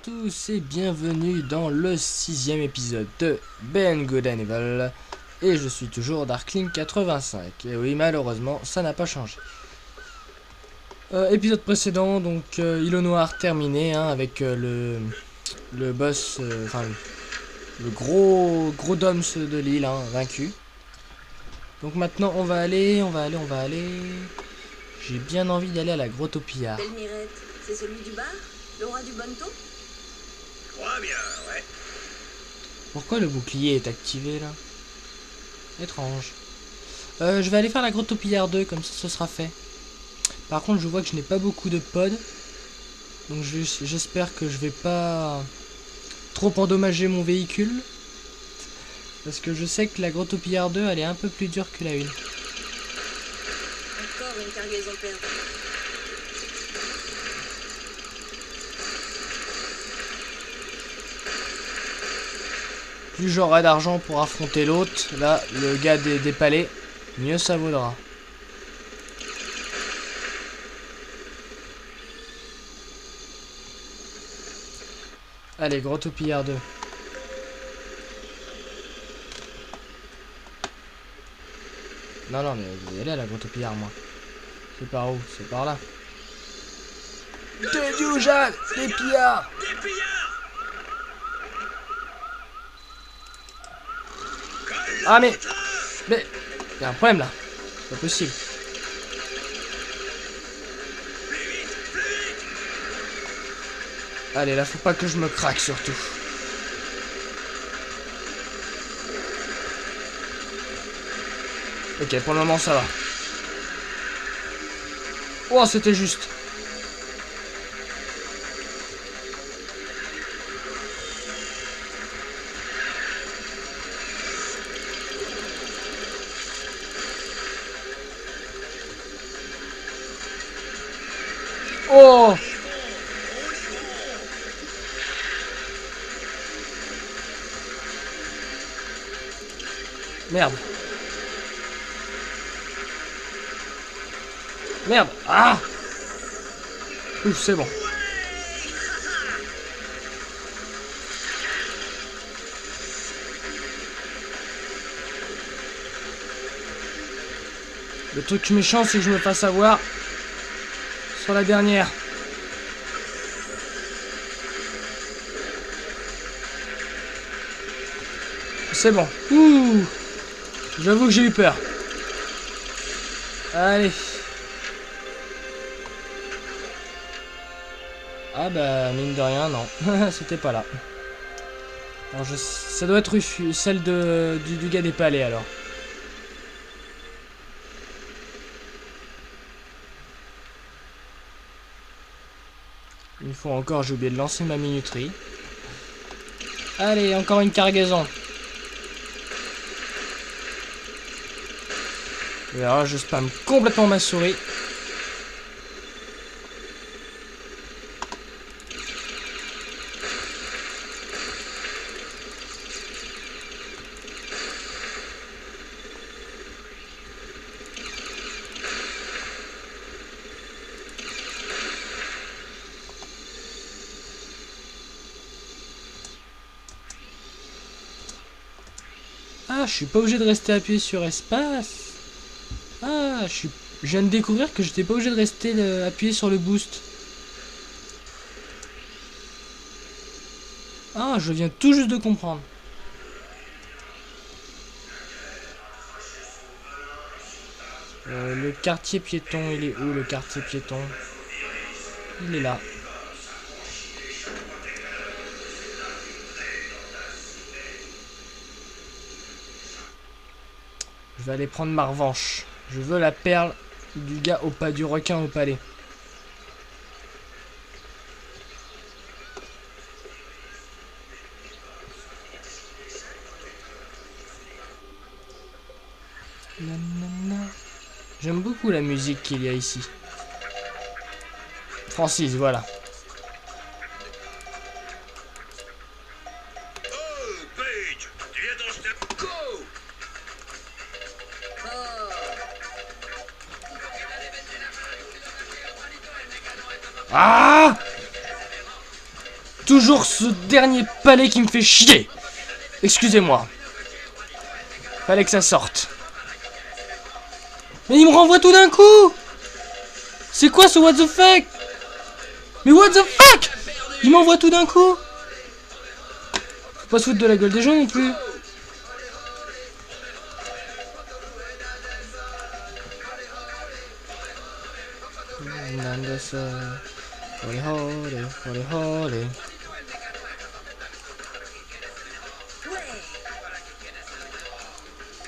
tous et bienvenue dans le 6e épisode de Ben Good and Evil. Et je suis toujours Darkling85. Et oui, malheureusement, ça n'a pas changé. Épisode précédent, donc îlot noir terminé, hein, avec le boss, enfin le gros doms de l'île, hein, vaincu. Donc maintenant on va aller. J'ai bien envie d'aller à la grotte au pillard. Belmirette, c'est celui du bar? Le roi du bonneton? Je crois bien, ouais. Pourquoi le bouclier est activé là? Étrange. Je vais aller faire la grotte au pillard 2, comme ça ce sera fait. Par contre je vois que je n'ai pas beaucoup de pods. Donc j'espère que je vais pas trop endommager mon véhicule. Parce que je sais que la grotte au pillard 2 elle est un peu plus dure que la 1. Encore une cargaison perdue. Plus j'aurai d'argent pour affronter l'autre, là, le gars des palais, mieux ça vaudra. Allez, grotte au pillard 2. Non, mais vous y allez à la grotte au pillard, moi. C'est par où? C'est par là. Des Jacques, des pillards. Des pillards! Ah mais y a un problème là. C'est pas possible. Allez, là faut pas que je me craque surtout. Ok, pour le moment ça va. Oh, c'était juste. Oh! Merde. Merde. Ah! Ouf, c'est bon. Le truc méchant, c'est que je me fasse avoir sur la dernière. C'est bon. Ouh! J'avoue que j'ai eu peur. Allez. Ah bah mine de rien, non. C'était pas là. Alors ça doit être celle du gars des palais alors. Il faut encore, j'ai oublié de lancer ma minuterie. Allez, encore une cargaison. Et alors je spamme complètement ma souris. Ah, je suis pas obligé de rester appuyé sur espace. Ah, je viens de découvrir que j'étais pas obligé de rester appuyé sur le boost. Ah, je viens tout juste de comprendre. Le quartier piéton, il est où le quartier piéton? Il est là. Je vais aller prendre ma revanche. Je veux la perle du gars au pas du requin au palais. J'aime beaucoup la musique qu'il y a ici. Francis, voilà. Oh, Paige! Tu viens dans ce... Go! Ah! Toujours ce dernier palais qui me fait chier. Excusez-moi. Fallait que ça sorte. Mais il me renvoie tout d'un coup. C'est quoi ce what the fuck? Mais what the fuck? Il m'envoie tout d'un coup. Faut pas se foutre de la gueule des gens non plus.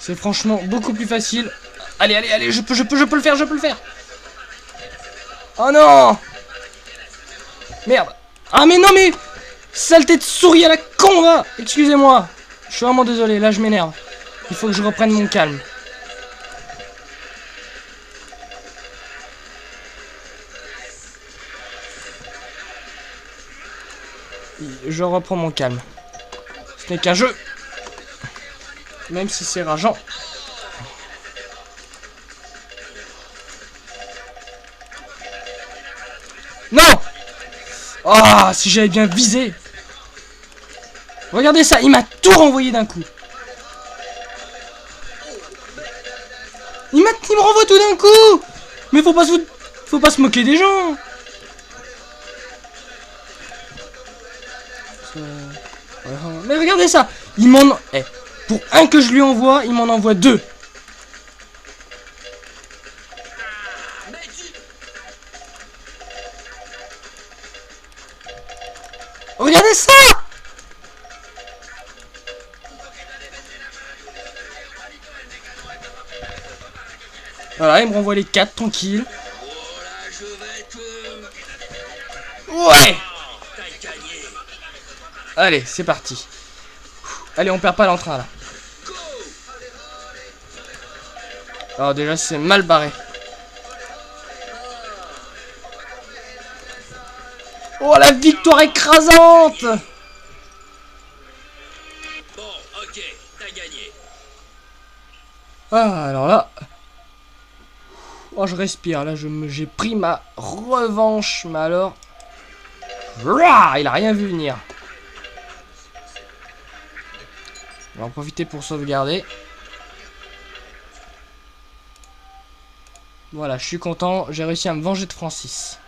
C'est franchement beaucoup plus facile. Allez, allez, allez, je peux le faire. Oh non! Merde! Ah mais non mais! Saleté de souris à la con va! Excusez-moi! Je suis vraiment désolé, là je m'énerve. Il faut que je reprenne mon calme. Je reprends mon calme. Ce n'est qu'un jeu. Même si c'est rageant. Non! Ah, si j'avais bien visé. Regardez ça, il m'a tout renvoyé d'un coup. Il me renvoie tout d'un coup. Mais faut pas se moquer des gens. Mais regardez ça. Il m'en... Eh, pour un que je lui envoie, il m'en envoie deux. Regardez ça! Voilà, il me renvoie les 4, tranquille. Ouais! Allez, c'est parti. Allez, on perd pas l'entrain là. Alors déjà, c'est mal barré. Oh, la victoire écrasante! Bon, ok, t'as gagné. Ah, alors là... Oh, je respire, là, j'ai pris ma revanche, mais alors... Il a rien vu venir. On va en profiter pour sauvegarder. Voilà, je suis content, j'ai réussi à me venger de Francis.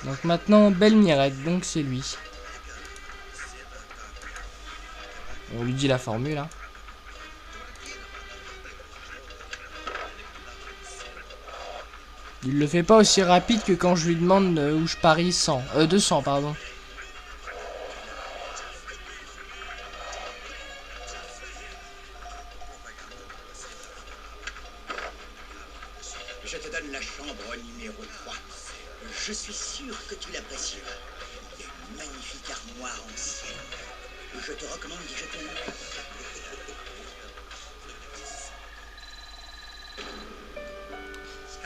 Donc maintenant, Belle Mirette, donc c'est lui. On lui dit la formule, hein. Il le fait pas aussi rapide que quand je lui demande où je parie 200, pardon. Je te donne la chambre numéro 3. Je suis sûr que tu l'apprécieras. Il y a une magnifique armoire ancienne. Je te recommande d'y jeter un œil.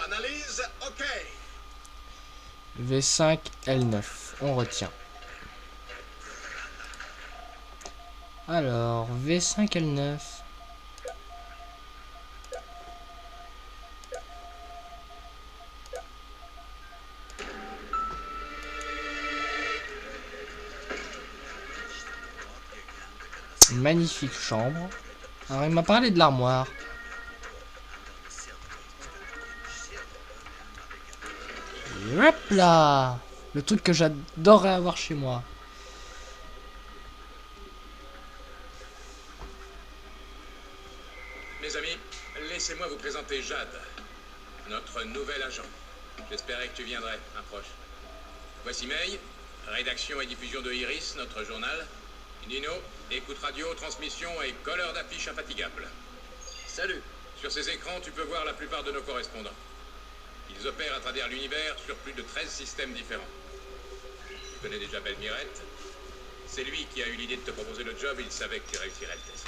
Analyse, ok. V5, L9, on retient. Alors, V5, L9. Magnifique chambre. Alors, il m'a parlé de l'armoire. Hop là! Le truc que j'adorerais avoir chez moi. Mes amis, laissez-moi vous présenter Jade, notre nouvel agent. J'espérais que tu viendrais, approche. Voici May, rédaction et diffusion de Iris, notre journal. Nino, écoute radio, transmission et colleur d'affiches infatigables. Salut. Sur ces écrans, tu peux voir la plupart de nos correspondants. Ils opèrent à travers l'univers sur plus de 13 systèmes différents. Tu connais déjà Belle Mirette? C'est lui qui a eu l'idée de te proposer le job, il savait que tu réussirais le test.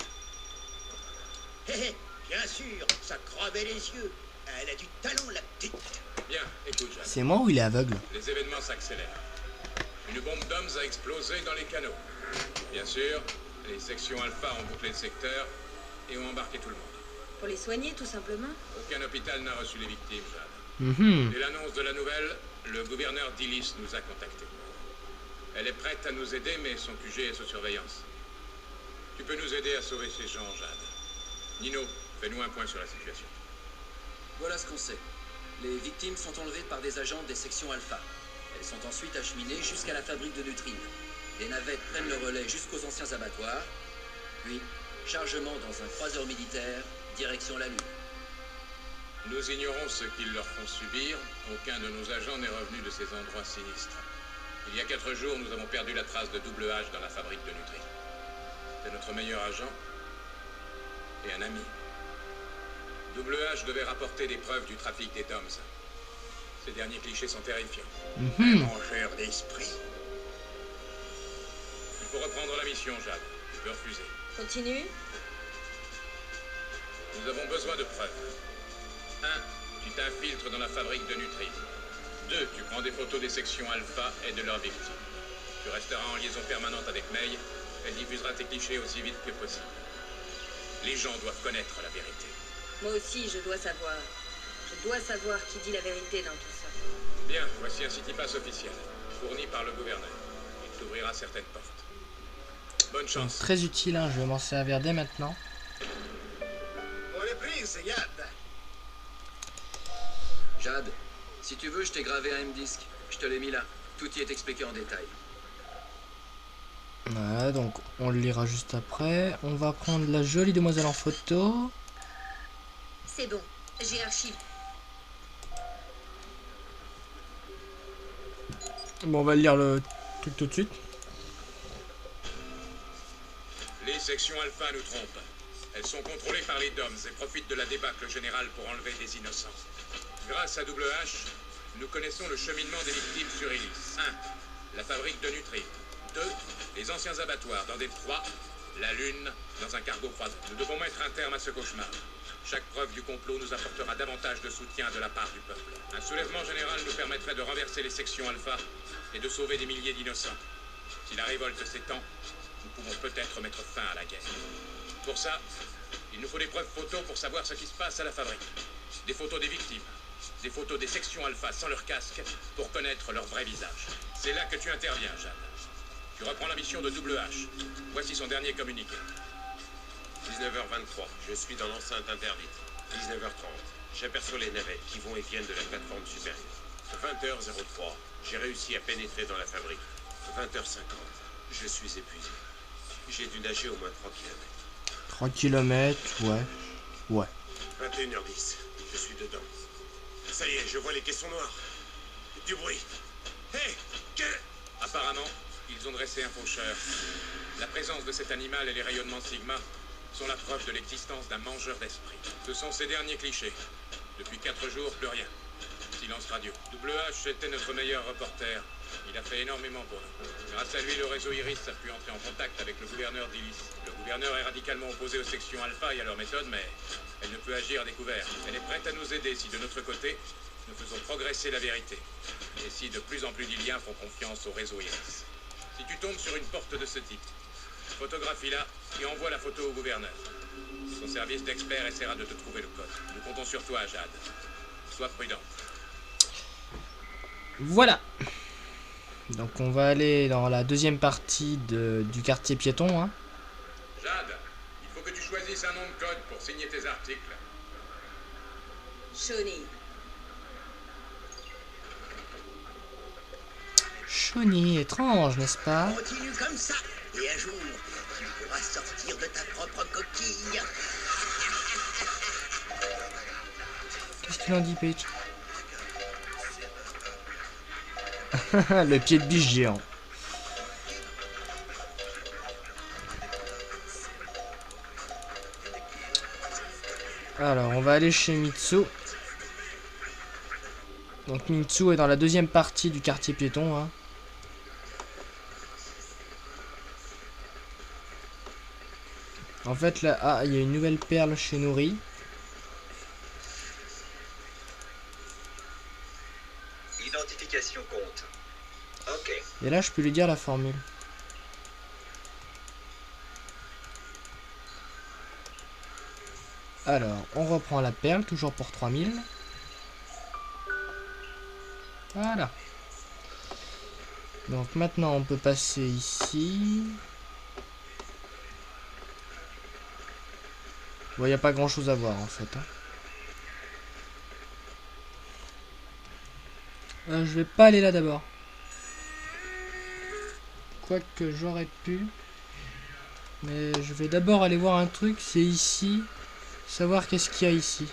Hé hé, bien sûr, ça crevait les yeux. Elle a du talent, la petite. Bien, écoute, Jade. C'est moi ou il est aveugle? Les événements s'accélèrent. Une bombe d'hommes a explosé dans les canaux. Bien sûr, les sections Alpha ont bouclé le secteur et ont embarqué tout le monde. Pour les soigner, tout simplement. Aucun hôpital n'a reçu les victimes, Jade. Mhm. Dès l'annonce de la nouvelle, le gouverneur d'Illis nous a contactés. Elle est prête à nous aider, mais son QG est sous surveillance. Tu peux nous aider à sauver ces gens, Jade. Nino, fais-nous un point sur la situation. Voilà ce qu'on sait. Les victimes sont enlevées par des agents des sections Alpha. Elles sont ensuite acheminées jusqu'à la fabrique de neutrines. Des navettes prennent le relais jusqu'aux anciens abattoirs. Puis, chargement dans un croiseur militaire, direction la Lune. Nous ignorons ce qu'ils leur font subir. Aucun de nos agents n'est revenu de ces endroits sinistres. Il y a 4 jours, nous avons perdu la trace de Double H dans la fabrique de neutrines. C'est notre meilleur agent et un ami. Double H devait rapporter des preuves du trafic des DOMS. Ces derniers clichés sont terrifiants. Mangeur d'esprit. Il faut reprendre la mission, Jade. Je peux refuser. Continue. Nous avons besoin de preuves. 1. Tu t'infiltres dans la fabrique de neutrines. 2. Tu prends des photos des sections Alpha et de leurs victimes. Tu resteras en liaison permanente avec May. Elle diffusera tes clichés aussi vite que possible. Les gens doivent connaître la vérité. Moi aussi, je dois savoir. Je dois savoir qui dit la vérité dans tout ça. Bien, voici un City Pass officiel, fourni par le gouverneur. Il t'ouvrira certaines portes. Bonne chance. Très utile, hein, je vais m'en servir dès maintenant. On est prise, Yad. Jade, si tu veux, je t'ai gravé un M-Disc. Je te l'ai mis là. Tout y est expliqué en détail. Ouais, donc on le lira juste après. On va prendre la jolie demoiselle en photo. C'est bon, j'ai archivé. Bon, on va lire le truc tout de suite. Les sections Alpha nous trompent. Elles sont contrôlées par les DOMS et profitent de la débâcle générale pour enlever des innocents. Grâce à Double H, nous connaissons le cheminement des victimes sur Illis. 1. La fabrique de neutrines. 2. Les anciens abattoirs dans des 3. La Lune dans un cargo croisé. Nous devons mettre un terme à ce cauchemar. Chaque preuve du complot nous apportera davantage de soutien de la part du peuple. Un soulèvement général nous permettrait de renverser les sections Alpha et de sauver des milliers d'innocents. Si la révolte s'étend, nous pouvons peut-être mettre fin à la guerre. Pour ça, il nous faut des preuves photos pour savoir ce qui se passe à la fabrique. Des photos des victimes, des photos des sections Alpha sans leur casque pour connaître leur vrai visage. C'est là que tu interviens, Jade. Tu reprends la mission de Double H. Voici son dernier communiqué. 19h23, je suis dans l'enceinte interdite. 19h30, j'aperçois les navettes qui vont et viennent de la plateforme supérieure. 20h03, j'ai réussi à pénétrer dans la fabrique. 20h50, je suis épuisé. J'ai dû nager au moins 3 km. 3 km, ouais. Ouais. 21h10, je suis dedans. Ça y est, je vois les caissons noirs. Du bruit. Hé, Apparemment, ils ont dressé un faucheur. La présence de cet animal et les rayonnements Sigma sont la preuve de l'existence d'un mangeur d'esprit. Ce sont ces derniers clichés. Depuis 4 jours, plus rien. Silence radio. Double H était notre meilleur reporter. Il a fait énormément pour nous. Grâce à lui, le réseau Iris a pu entrer en contact avec le gouverneur d'Illis. Le gouverneur est radicalement opposé aux sections Alpha et à leur méthode, mais elle ne peut agir à découvert. Elle est prête à nous aider si de notre côté, nous faisons progresser la vérité. Et si de plus en plus d'Iliens font confiance au réseau Iris. Si tu tombes sur une porte de ce type, photographie-la et envoie la photo au gouverneur. Son service d'expert essaiera de te trouver le code. Nous comptons sur toi, Jade. Sois prudent. Voilà. Donc on va aller dans la deuxième partie du quartier piéton. Hein. Jade, il faut que tu choisisses un nom de code pour signer tes articles. Shawnee. Shawnee, étrange, n'est-ce pas? Continue comme ça, et un jour, tu pourras sortir de ta propre coquille. Qu'est-ce qu'il en dit, Peach? Le pied de biche géant. Alors, on va aller chez Mitsu. Donc Mitsu est dans la deuxième partie du quartier piéton. Hein. En fait, là, ah, il y a une nouvelle perle chez Nouri. Identification compte. Ok. Et là, je peux lui dire la formule. Alors, on reprend la perle, toujours pour 3000. Voilà. Donc maintenant on peut passer ici. Bon, il n'y a pas grand chose à voir en fait. Je vais pas aller là d'abord. Quoique j'aurais pu. Mais je vais d'abord aller voir un truc, c'est ici. Savoir qu'est-ce qu'il y a ici.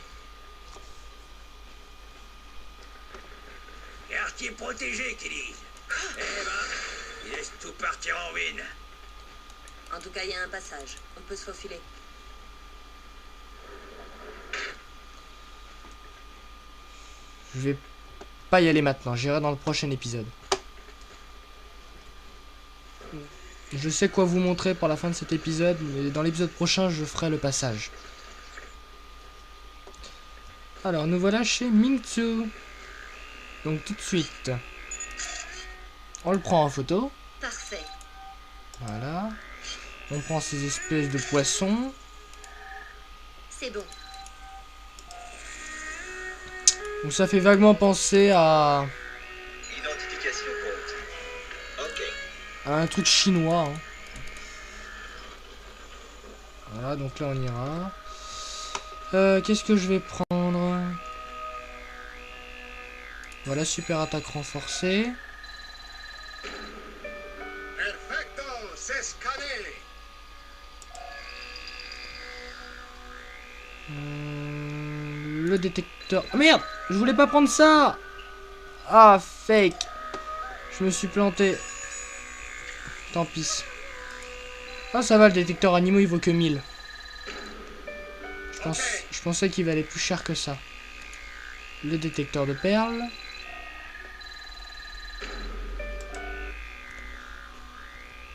Quartier protégé, qu'ils disent. Eh ben, ils laissent tout partir en ruine. En tout cas, il y a un passage. On peut se faufiler. Je vais pas y aller maintenant, j'irai dans le prochain épisode. Je sais quoi vous montrer pour la fin de cet épisode, mais dans l'épisode prochain, je ferai le passage. Alors, nous voilà chez Mingzu. Donc, tout de suite, on le prend en photo. Parfait. Voilà. On prend ces espèces de poissons. C'est bon. Donc, ça fait vaguement penser à Identification compte. Ok. un truc chinois. Hein. Voilà, donc là, on ira. Qu'est-ce que je vais prendre? Voilà, super attaque renforcée. Perfecto, c'est scanné. Le détecteur... Oh, merde! Je voulais pas prendre ça! Ah, fake! Je me suis planté. Tant pis. Ah, ça va, le détecteur animaux, il vaut que 1000. Je pensais qu'il valait plus cher que ça. Le détecteur de perles.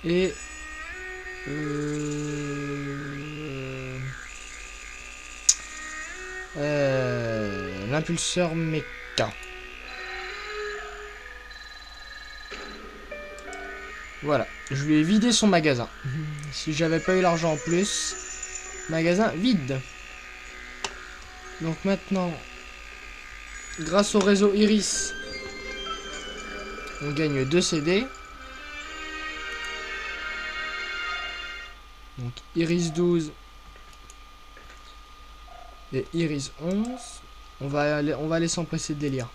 Et... l'impulseur méca. Voilà, je lui ai vidé son magasin. Si j'avais pas eu l'argent en plus, magasin vide. Donc maintenant, grâce au réseau Iris, on gagne 2 CD. Donc Iris 12 et Iris 11. On va aller s'empresser de délire.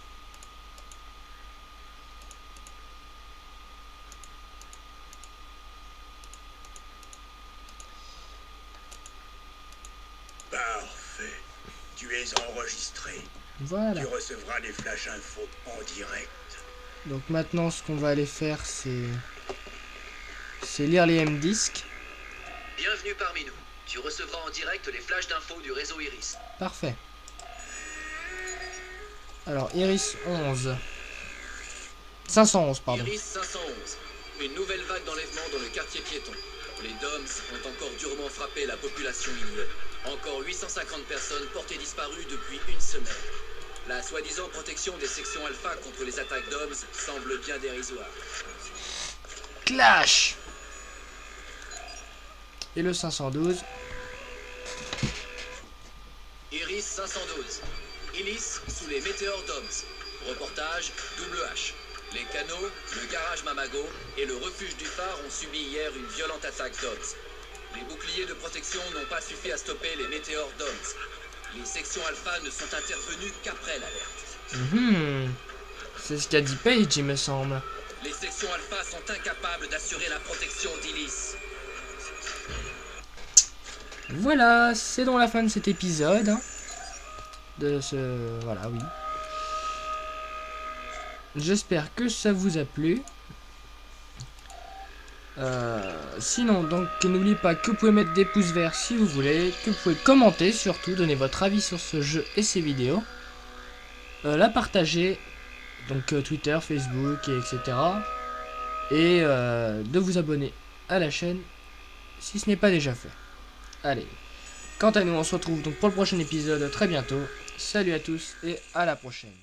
Parfait. Tu es enregistré. Voilà. Tu recevras les flash infos en direct. Donc maintenant, ce qu'on va aller faire, c'est lire les M-Disques. Bienvenue parmi nous. Tu recevras en direct les flashs d'infos du réseau Iris. Parfait. Alors, Iris 11. 511, pardon. Iris 511. Une nouvelle vague d'enlèvement dans le quartier piéton. Les DOMS ont encore durement frappé la population milieu. Encore 850 personnes portées disparues depuis une semaine. La soi-disant protection des sections alpha contre les attaques DOMS semble bien dérisoire. Clash. Et le 512. Iris 512. Hélice sous les météores DOMS. Reportage WH. Les canaux, le garage Mamago et le refuge du phare ont subi hier une violente attaque DOMS. Les boucliers de protection n'ont pas suffi à stopper les météores DOMS. Les sections alpha ne sont intervenues qu'après l'alerte. C'est ce qu'a dit Page, il me semble. Les sections alpha sont incapables d'assurer la protection d'Hélice. Voilà, c'est donc la fin de cet épisode. Hein. Voilà, oui. J'espère que ça vous a plu. Sinon, donc, n'oubliez pas que vous pouvez mettre des pouces verts si vous voulez, que vous pouvez commenter surtout, donner votre avis sur ce jeu et ses vidéos, la partager, donc Twitter, Facebook, et etc. Et de vous abonner à la chaîne si ce n'est pas déjà fait. Allez, quant à nous, on se retrouve donc pour le prochain épisode très bientôt. Salut à tous et à la prochaine.